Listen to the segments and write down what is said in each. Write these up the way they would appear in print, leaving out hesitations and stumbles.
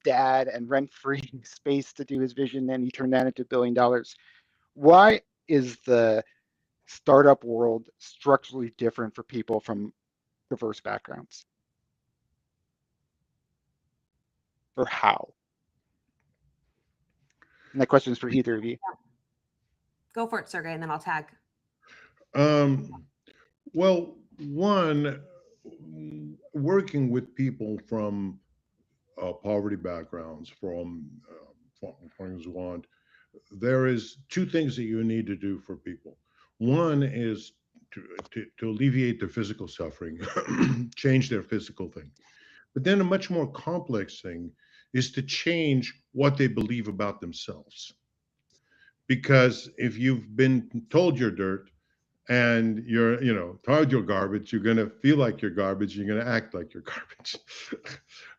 dad and rent-free space to do his vision, and he turned that into $1 billion. Why is the startup world structurally different for people from diverse backgrounds? Or how? And that question is for either of you. Go for it, Sergey, and then I'll tag. Um, well, one, working with people from poverty backgrounds, from want, there is two things that you need to do for people. One is to alleviate their physical suffering, change their physical thing. But then a much more complex thing is to change what they believe about themselves. Because if you've been told you're dirt and you're, told you're garbage, you're going to feel like you're garbage, you're going to act like you're garbage.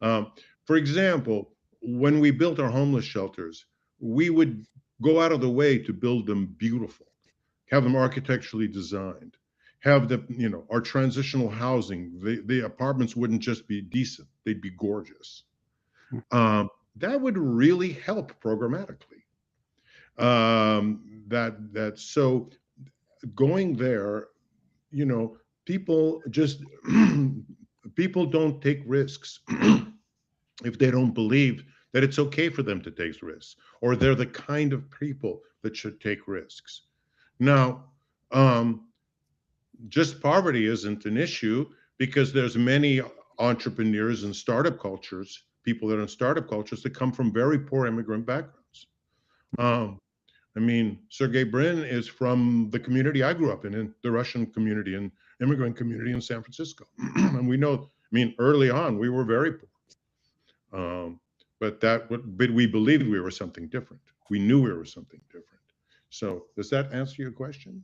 um, for example, when we built our homeless shelters, we would go out of the way to build them beautiful, have them architecturally designed, have our transitional housing. The apartments wouldn't just be decent, they'd be gorgeous. That would really help programmatically. That so going there, people just people don't take risks if they don't believe that it's okay for them to take risks, or they're the kind of people that should take risks. Now, just poverty isn't an issue because there's many entrepreneurs and startup cultures, people that are in startup cultures that come from very poor immigrant backgrounds. Um, I mean, Sergey Brin is from the community I grew up in the Russian community and immigrant community in San Francisco. And we know, early on, we were very poor. But we believed we were something different. We knew we were something different. So does that answer your question?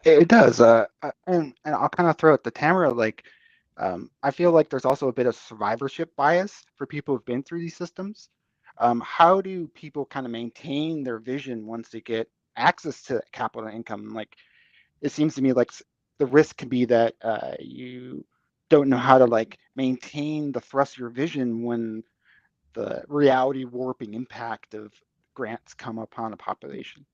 It does. And I'll kind of throw it to Tamara, I feel like there's also a bit of survivorship bias for people who've been through these systems. How do people kind of maintain their vision once they get access to capital income? Like, it seems to me like the risk can be that you don't know how to maintain the thrust of your vision when the reality warping impact of grants come upon a population.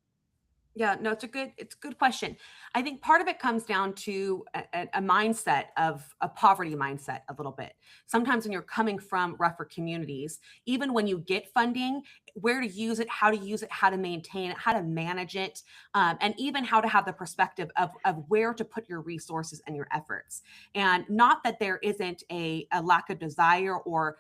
Yeah, no, it's a good question. I think part of it comes down to a mindset of a poverty mindset a little bit. Sometimes when you're coming from rougher communities, even when you get funding, where to use it, how to maintain it, how to manage it, and even how to have the perspective of where to put your resources and your efforts. And not that there isn't a lack of desire or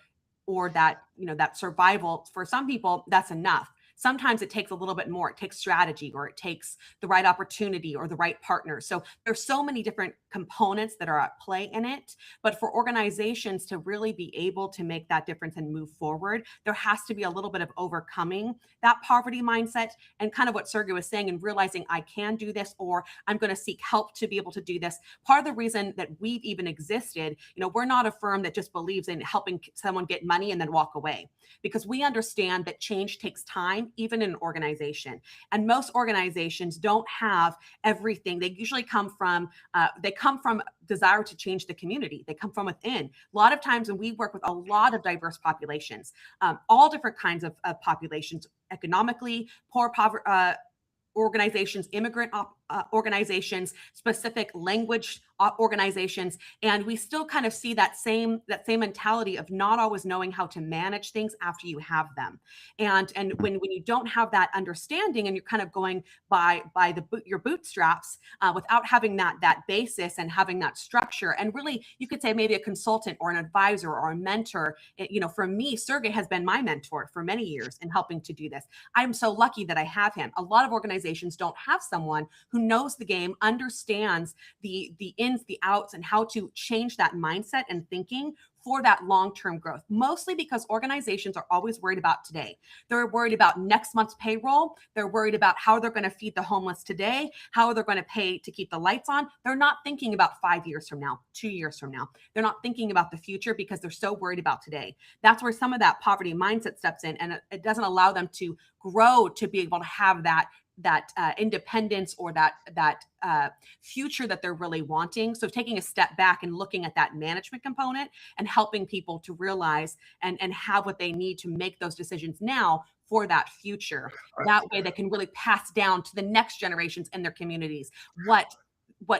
that, that survival. For some people, that's enough. Sometimes it takes a little bit more. It takes strategy, or it takes the right opportunity or the right partner. So there's so many different components that are at play in it. But for organizations to really be able to make that difference and move forward, there has to be a little bit of overcoming that poverty mindset and kind of what Sergey was saying, and realizing I can do this, or I'm going to seek help to be able to do this. Part of the reason that we've even existed, we're not a firm that just believes in helping someone get money and then walk away, because we understand that change takes time, even in an organization. And most organizations don't have everything. They usually come from desire to change the community. They come from within. A lot of times when we work with a lot of diverse populations, all different kinds of populations, economically poor, organizations, immigrant organizations, specific language organizations, and we still kind of see that same mentality of not always knowing how to manage things after you have them. And when you don't have that understanding, and you're kind of going by your bootstraps without having that basis and having that structure, and really you could say maybe a consultant or an advisor or a mentor. For me, Sergey has been my mentor for many years in helping to do this. I'm so lucky that I have him. A lot of organizations don't have someone who knows the game, understands the ins, the outs, and how to change that mindset and thinking for that long-term growth. Mostly because organizations are always worried about today. They're worried about next month's payroll. They're worried about how they're going to feed the homeless today, how they're going to pay to keep the lights on. They're not thinking about 5 years from now, 2 years from now. They're not thinking about the future because they're so worried about today. That's where some of that poverty mindset steps in, and it doesn't allow them to grow to be able to have that independence or that future that they're really wanting. So taking a step back and looking at that management component and helping people to realize and have what they need to make those decisions now for that future. That way they can really pass down to the next generations in their communities what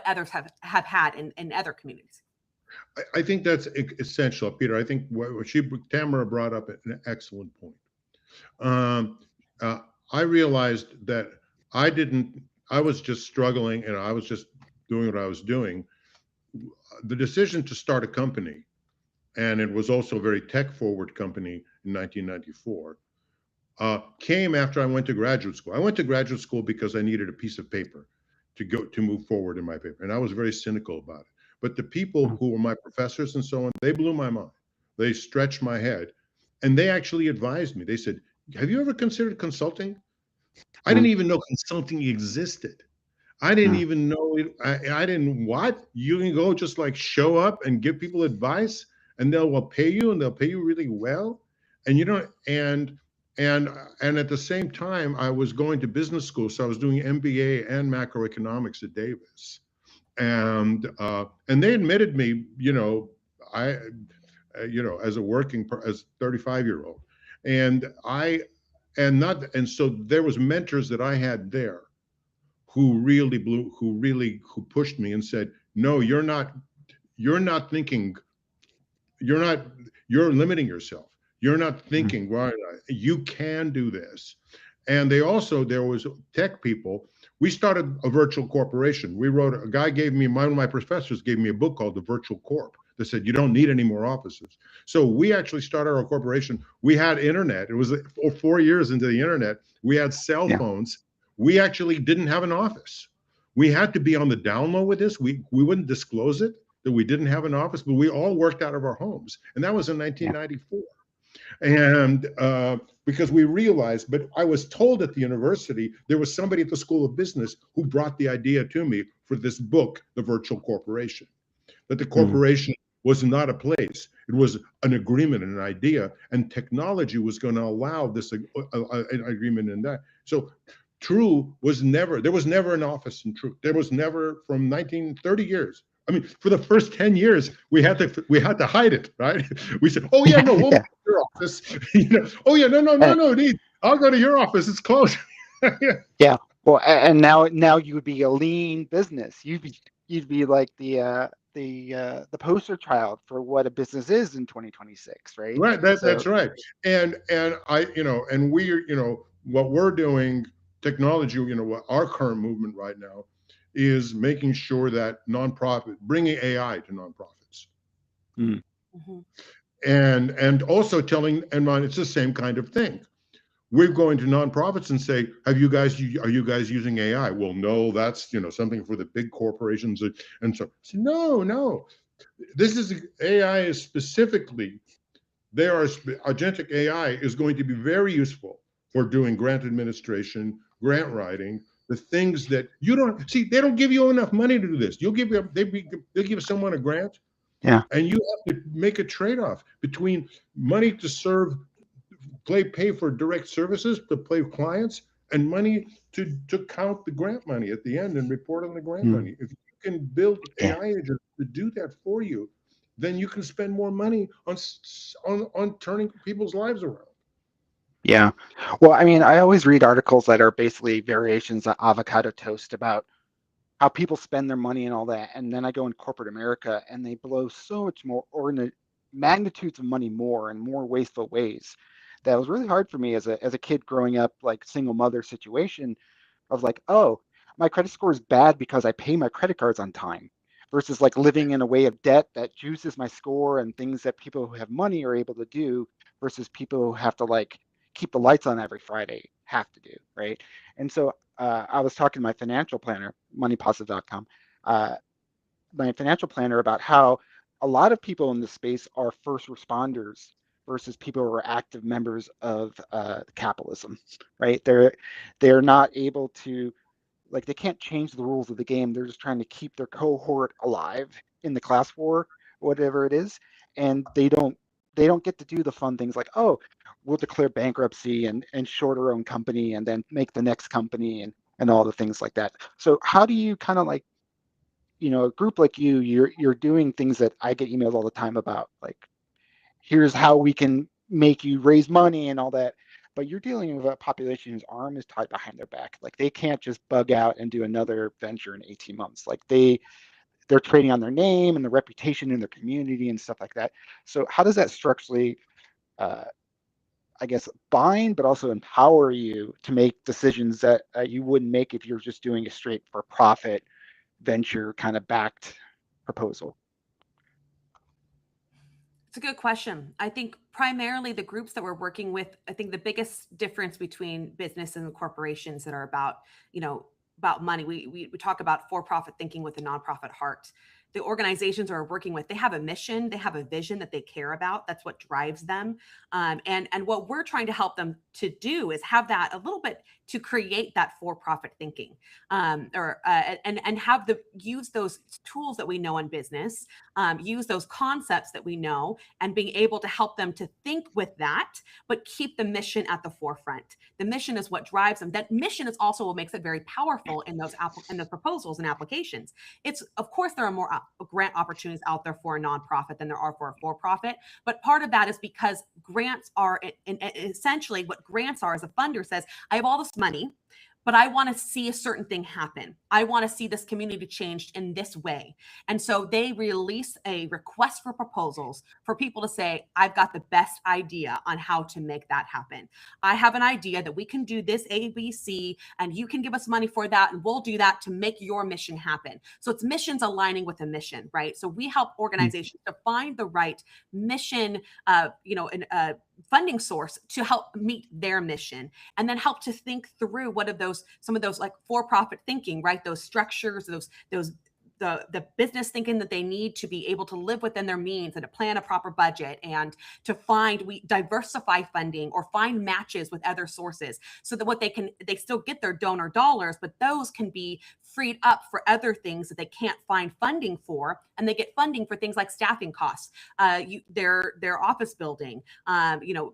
others have had in other communities. I think that's essential, Peter. I think what Tamara brought up an excellent point. I realized that I was just struggling and I was just doing what I was doing. The decision to start a company, and it was also a very tech forward company in 1994, came after I went to graduate school. I went to graduate school because I needed a piece of paper to move forward in my paper. And I was very cynical about it. But the people who were my professors and so on, they blew my mind. They stretched my head. And they actually advised me. They said, have you ever considered consulting? I didn't even know consulting existed. I didn't even know it. I didn't what? You can go just like show up and give people advice and they'll pay you and they'll pay you really well. And you know, and at the same time, I was going to business school. So I was doing MBA and macroeconomics at Davis. And they admitted me, you know, as a as 35-year-old. And so there was mentors that I had there who pushed me and said, no, you're limiting yourself. You're not thinking, well, you can do this. And there was tech people. We started a virtual corporation. One of my professors gave me a book called The Virtual Corp that said, you don't need any more offices. So we actually started our corporation. We had internet. It was 4 years into the internet. We had cell phones. We actually didn't have an office. We had to be on the down low with this. We wouldn't disclose it, that we didn't have an office, but we all worked out of our homes. And that was in 1994. And because we realized, but I was told at the university, there was somebody at the School of Business who brought the idea to me for this book, The Virtual Corporation, that the corporation was not a place. It was an agreement and an idea, and technology was going to allow this an agreement in that. So True there was never an office in True. There was never, from 30 years. I mean, for the first 10 years, we had to hide it, right? We said, "Oh yeah, no, we'll go to your office." Oh yeah, no, I'll go to your office. It's closed. Yeah. Well, and now you would be a lean business. You'd be like the poster child for what a business is in 2026, right? Right. That's right. And what we're doing, technology. What our current movement right now is making sure that bringing AI to nonprofits. And also it's the same kind of thing. We're going to nonprofits and say, are you guys using AI? Well, no, that's, something for the big corporations. And so, no, this is AI is specifically, agentic AI is going to be very useful for doing grant administration, grant writing, the things that you don't see. They don't give you enough money to do this. They'll give someone a grant, and you have to make a trade-off between money to pay for direct services to play clients, and money to count the grant money at the end and report on the grant money. If you can build AI agents to do that for you, then you can spend more money on turning people's lives around. Yeah. Well, I mean, I always read articles that are basically variations of avocado toast about how people spend their money and all that. And then I go in corporate America and they blow so much more, or in the magnitudes of money more and more wasteful ways. That was really hard for me as a kid growing up, like single mother situation of like, oh, my credit score is bad because I pay my credit cards on time, versus like living in a way of debt that juices my score and things that people who have money are able to do versus people who have to like keep the lights on every Friday have to do, right? And so I was talking to my financial planner, moneypositive.com, my financial planner, about how a lot of people in this space are first responders versus people who are active members of capitalism, right? They're not able to, like, they can't change the rules of the game. They're just trying to keep their cohort alive in the class war, whatever it is, and they don't get to do the fun things like, oh, we'll declare bankruptcy and short our own company and then make the next company and and all the things like that. So how do you kind of like, a group like you're doing things that I get emails all the time about, like, here's how we can make you raise money and all that. But you're dealing with a population whose arm is tied behind their back. Like they can't just bug out and do another venture in 18 months. Like they're trading on their name and their reputation in their community and stuff like that. So how does that structurally, uh, I guess, bind, but also empower you to make decisions that you wouldn't make if you're just doing a straight for profit venture kind of backed proposal? It's a good question. I think primarily the groups that we're working with, I think the biggest difference between business and corporations that are about, about money, we talk about for-profit thinking with a nonprofit heart. The organizations we're working with, they have a mission, they have a vision that they care about. That's what drives them. And what we're trying to help them to do is have that a little bit to create that for-profit thinking, and have the use those tools that we know in business, use those concepts that we know, and being able to help them to think with that, but keep the mission at the forefront. The mission is what drives them. That mission is also what makes it very powerful in those in the proposals and applications. It's, of course, there are more grant opportunities out there for a nonprofit than there are for a for-profit, but part of that is because grants are essentially what grants are. As a funder says, I have all this money, but I want to see a certain thing happen. I want to see this community changed in this way. And so they release a request for proposals for people to say, I've got the best idea on how to make that happen. I have an idea that we can do this A, B, C, and you can give us money for that, and we'll do that to make your mission happen. So it's missions aligning with a mission, right? So we help organizations to find the right mission, funding source to help meet their mission, and then help to think through what of those, some of those like for-profit thinking, right? Those structures, those the business thinking that they need to be able to live within their means and to plan a proper budget, and to we diversify funding or find matches with other sources, so that they still get their donor dollars, but those can be freed up for other things that they can't find funding for, and they get funding for things like staffing costs, their office building,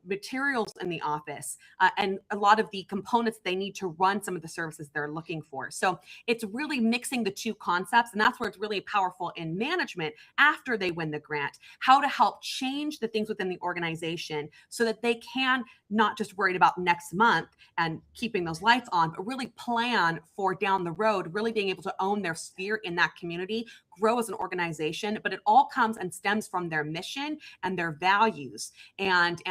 materials in the office, and a lot of the components they need to run some of the services they're looking for. So it's really mixing the two concepts, and that's where it's really powerful in management after they win the grant, how to help change the things within the organization so that they can not just worried about next month and keeping those lights on, but really plan for down the road, really being able to own their sphere in that community, grow as an organization. But it all comes and stems from their mission and their values, and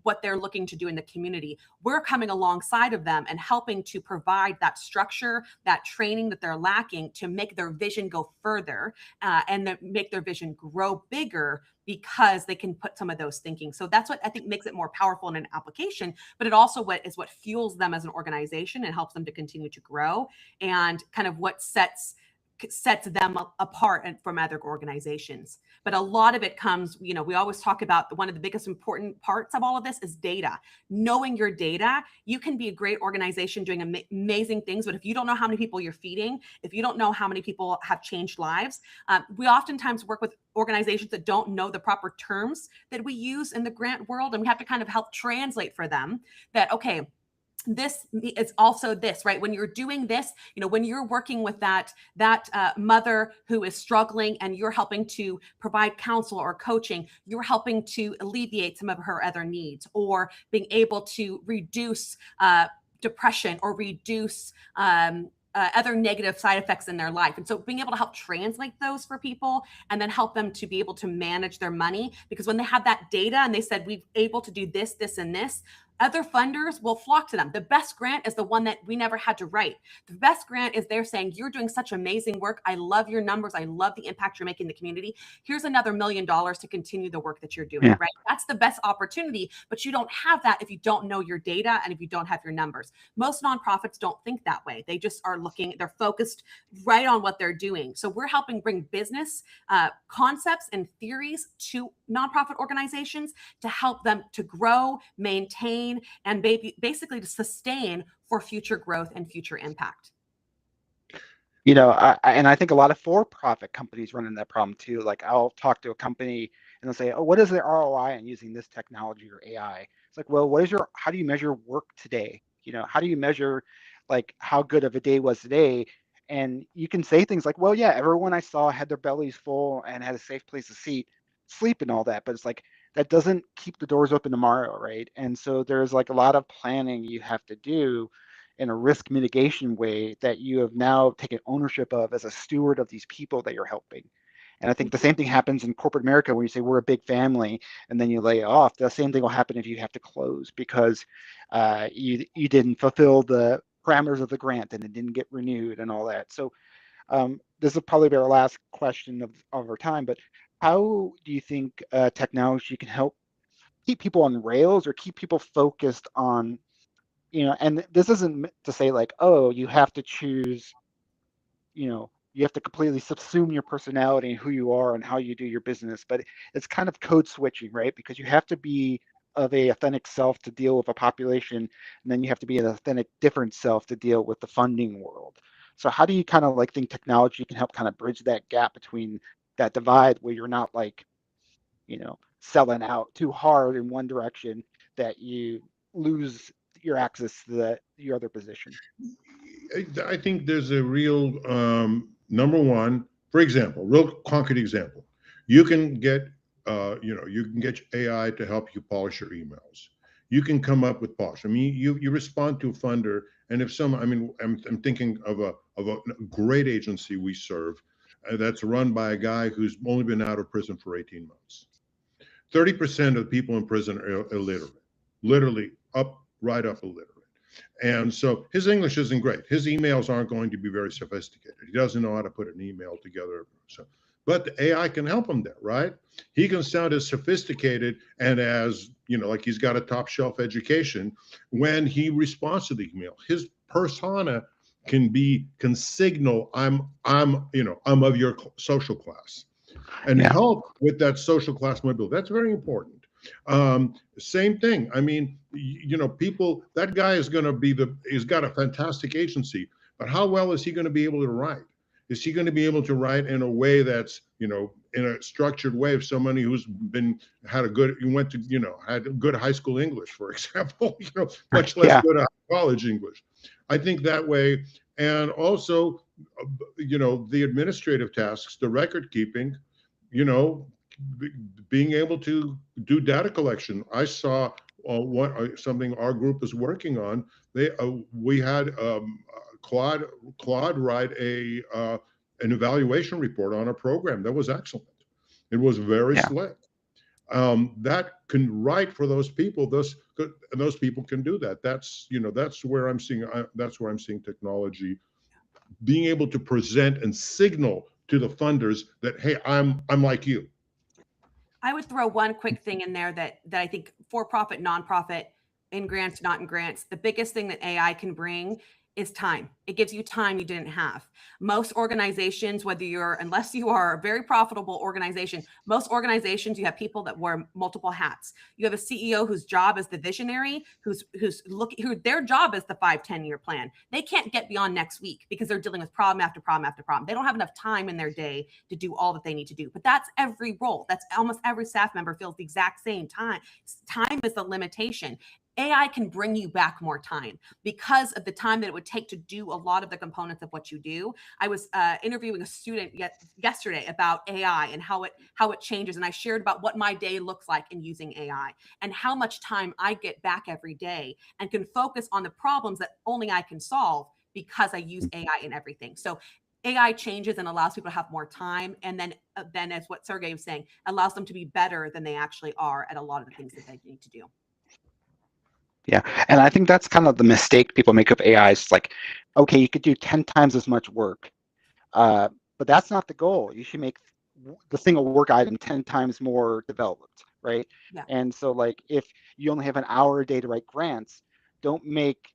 what they're looking to do in the community. We're coming alongside of them and helping to provide that structure, that training that they're lacking to make their vision go further, and make their vision grow bigger, because they can put some of those thinking. So that's what I think makes it more powerful in an application, but it also what fuels them as an organization and helps them to continue to grow, and kind of what sets them apart from other organizations. But a lot of it comes, we always talk about one of the biggest important parts of all of this is data. Knowing your data, you can be a great organization doing amazing things, but if you don't know how many people you're feeding, if you don't know how many people have changed lives, we oftentimes work with organizations that don't know the proper terms that we use in the grant world, and we have to kind of help translate for them that, okay, this is also this, right? When you're doing this, when you're working with that mother who is struggling, and you're helping to provide counsel or coaching, you're helping to alleviate some of her other needs, or being able to reduce depression, or reduce other negative side effects in their life. And so being able to help translate those for people, and then help them to be able to manage their money, because when they have that data and they said, we've able to do this, this, and this, other funders will flock to them. The best grant is the one that we never had to write. The best grant is they're saying, you're doing such amazing work. I love your numbers. I love the impact you're making in the community. Here's another $1 million to continue the work that you're doing, right? That's the best opportunity, but you don't have that if you don't know your data and if you don't have your numbers. Most nonprofits don't think that way. They just are they're focused right on what they're doing. So we're helping bring business concepts and theories to nonprofit organizations to help them to grow, maintain, and basically to sustain for future growth and future impact. I think a lot of for-profit companies run into that problem too. Like I'll talk to a company and they'll say, oh, what is the ROI on using this technology or AI? It's like, well, how do you measure work today? How do you measure like how good of a day was today. And you can say things like, well, yeah, everyone I saw had their bellies full and had a safe place to sleep and all that. But it's like that doesn't keep the doors open tomorrow, right? And so there's like a lot of planning you have to do in a risk mitigation way that you have now taken ownership of as a steward of these people that you're helping. And I think the same thing happens in corporate America when you say we're a big family and then you lay off. The same thing will happen if you have to close because you didn't fulfill the parameters of the grant and it didn't get renewed and all that. So this will probably be our last question of our time, but how do you think technology can help keep people on rails or keep people focused on, and this isn't to say like, oh, you have to choose, you have to completely subsume your personality and who you are and how you do your business, but it's kind of code switching, right? Because you have to be of a authentic self to deal with a population, and then you have to be an authentic different self to deal with the funding world. So how do you kind of like think technology can help kind of bridge that gap between that divide where you're not like, selling out too hard in one direction that you lose your access to your other position? I think there's a real number one, for example, real concrete example. You can get you can get AI to help you polish your emails. You can come up with polish. I mean, you respond to a funder, and if some, I mean, I'm thinking of a great agency we serve that's run by a guy who's only been out of prison for 18 months. 30% of the people in prison are illiterate, literally right up illiterate. And so his English isn't great. His emails aren't going to be very sophisticated. He doesn't know how to put an email together. So, but the AI can help him there, right? He can sound as sophisticated and as, like he's got a top shelf education when he responds to the email. His persona can signal I'm of your social class and Yeah. help with that social class mobility. That's very important. Same thing. I mean, people, that guy is going to he's got a fantastic agency, but how well is he going to be able to write? Is he going to be able to write in a way that's, in a structured way of somebody who's had good high school English, for example, much less Yeah. good at college English. I think that way. And also, the administrative tasks, the record keeping, being able to do data collection. I saw something our group is working on. We had Claude write an evaluation report on a program that was excellent. It was very Yeah. slick. That can write for those people. Those people can do that. That's where I'm seeing technology being able to present and signal to the funders that, hey, I'm like you. I would throw one quick thing in there that I think for-profit, nonprofit, in grants, not in grants, the biggest thing that AI can bring is time. It gives you time you didn't have. Most organizations, unless you are a very profitable organization, most organizations, you have people that wear multiple hats. You have a CEO whose job is the visionary, who their job is the 5-10 year plan. They can't get beyond next week because they're dealing with problem after problem after problem. They don't have enough time in their day to do all that they need to do. But that's every role. That's almost every staff member feels the exact same time. Time is the limitation. AI can bring you back more time because of the time that it would take to do a lot of the components of what you do. I was interviewing a student yesterday about AI and how it changes, and I shared about what my day looks like in using AI and how much time I get back every day and can focus on the problems that only I can solve because I use AI in everything. So AI changes and allows people to have more time, and then as what Sergey was saying, allows them to be better than they actually are at a lot of the things that they need to do. Yeah. And I think that's kind of the mistake people make of AI. It's like, okay, you could do 10 times as much work, but that's not the goal. You should make the single work item 10 times more developed, right? Yeah. And so like if you only have an hour a day to write grants, don't make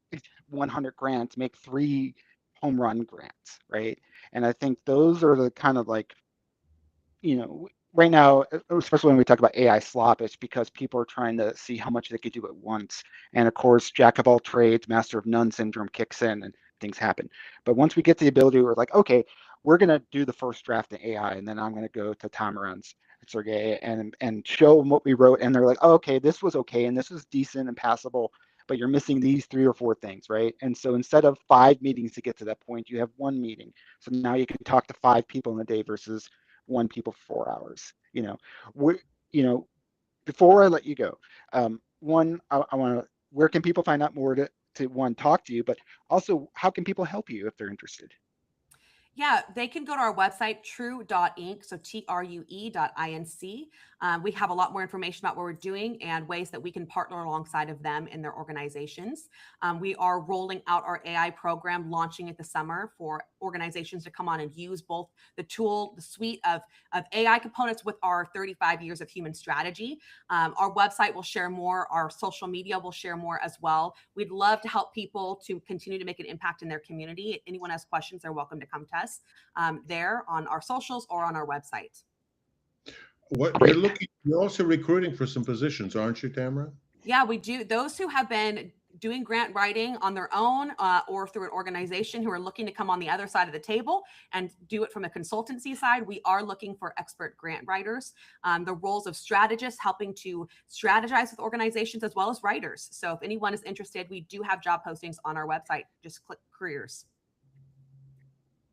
100 grants, make 3 home run grants, right? And I think those are the kind of like, right now, especially when we talk about AI slop, it's because people are trying to see how much they could do at once. And of course, jack of all trades, master of none syndrome kicks in and things happen. But once we get the ability, we're like, okay, we're going to do the first draft in AI, and then I'm going to go to Tamarans, Sergey, and show them what we wrote. And they're like, oh, okay, this was okay, and this was decent and passable. but you're missing these 3 or 4 things, right? And so instead of 5 meetings to get to that point, you have 1 meeting. So now you can talk to 5 people in a day versus 1 people for 4 hours. You know, before I let you go, one, I want to, where can people find out more to one, talk to you, but also how can people help you if they're interested? Yeah, they can go to our website, true.inc, so true.inc. We have a lot more information about what we're doing and ways that we can partner alongside of them in their organizations. We are rolling out our AI program, launching it this summer for organizations to come on and use both the tool, the suite of AI components with our 35 years of human strategy. Our website will share more. Our social media will share more as well. We'd love to help people to continue to make an impact in their community. If anyone has questions, they're welcome to come to us there on our socials or on our website. What Great. you're also recruiting for some positions, aren't you, Tamara? Yeah, we do. Those who have been doing grant writing on their own or through an organization who are looking to come on the other side of the table and do it from a consultancy side, we are looking for expert grant writers. The roles of strategists, helping to strategize with organizations, as well as writers. So if anyone is interested, we do have job postings on our website. Just click careers.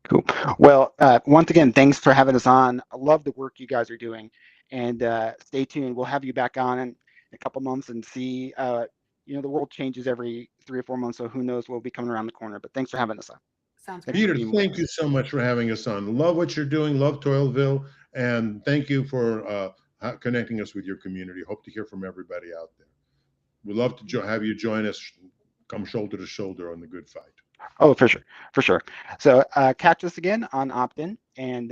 Cool. Well, once again, thanks for having us on. I love the work you guys are doing, and stay tuned. We'll have you back on in a couple months and see. The world changes every 3 or 4 months, so who knows what will be coming around the corner. But thanks for having us on. Sounds Thanks great. for Peter, being with thank us. you so much for having us on. Love what you're doing. Love Toilville, and thank you for connecting us with your community. Hope to hear from everybody out there. We'd love to have you join us, come shoulder to shoulder on the good fight. Oh, for sure, for sure. So catch us again on Opt-in, and